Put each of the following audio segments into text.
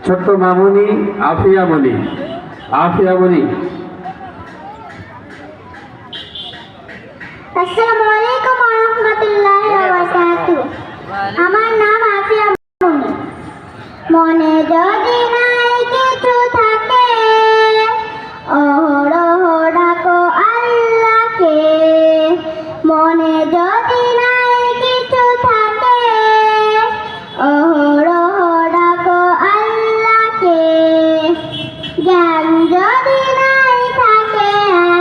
ছোট্ট মামুনি আফিয়া মনি। আফিয়া মনি। আসসালামু আলাইকুম ওয়া রাহমাতুল্লাহি ওয়া বারাকাতুহু। আমার নাম আফিয়া মনি। মনে যদি নাই কিছু থাকে, অহরহ ডাকো আল্লাহকে। মনে যদি নাই কিছু থাকে, অহরহ ডাকো আল্লাহকে। জ্ঞান যদি নাই থাকে,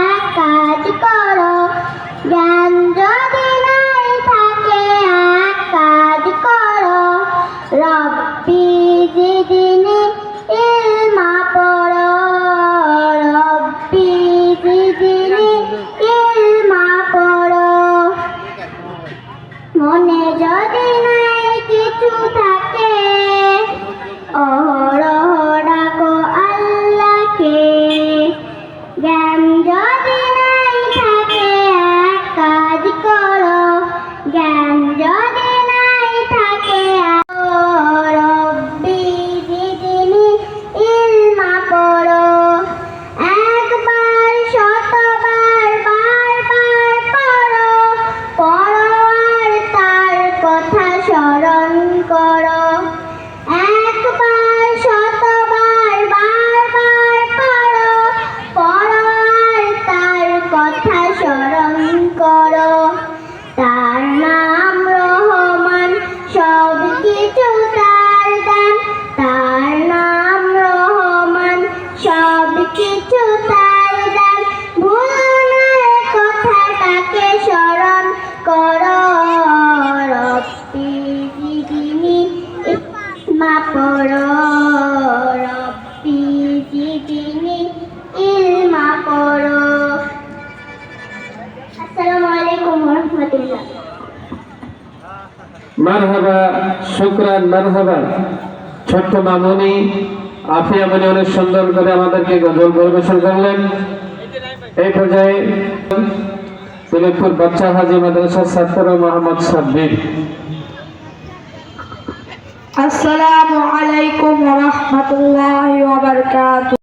এক কাজ করো। জ্ঞান যদি নাই থাকে, এক কাজ করো। রব্বি জিদনি ইলমা পড়ো। রব্বি জিদনি ইলমা পড়ো। মনে যদি নাই কিছু থাকে, অহরহ ডাকো আল্লাহকে। জ্ঞান যদি নাই থাকে, এক কাজ করো। জ্ঞান যদি নাই থাকে, রব্বি জিদনি ইলমা পড়ো। একবার শতবার বারবার পড়ো। পড়ো আর তার কথা স্মরণ করো। একবার শতবার বারবার পড়ো। পড়ো আর তার কথা স্মরণ করো। তার নাম রহমান, সব কিছু তার দান। তার নাম রহমান, সব কিছু তার দান। ভুলো না কথাটাকে স্মরণ করো। রব্বি জিদনি ইলমা পড়ো। রব্বি জিদনি ইলমা পড়ো। আসসালামু আলাইকুম ওয়া রাহমাতুল্লাহ। মারহাবা, শুকরান, মারহাবা। ছোট্ট মামুনি আফিয়া মনি অনেক সুন্দর করে আমাদেরকে গজল পরিবেশন করলেন। এই পর্যায়ে সিলেটপুর বাচ্চা হাজি মাদ্রাসার ছাত্র মোহাম্মদ সাব্বির। আসসালামু আলাইকুম ওয়া রাহমাতুল্লাহি ওয়া বারাকাতুহু।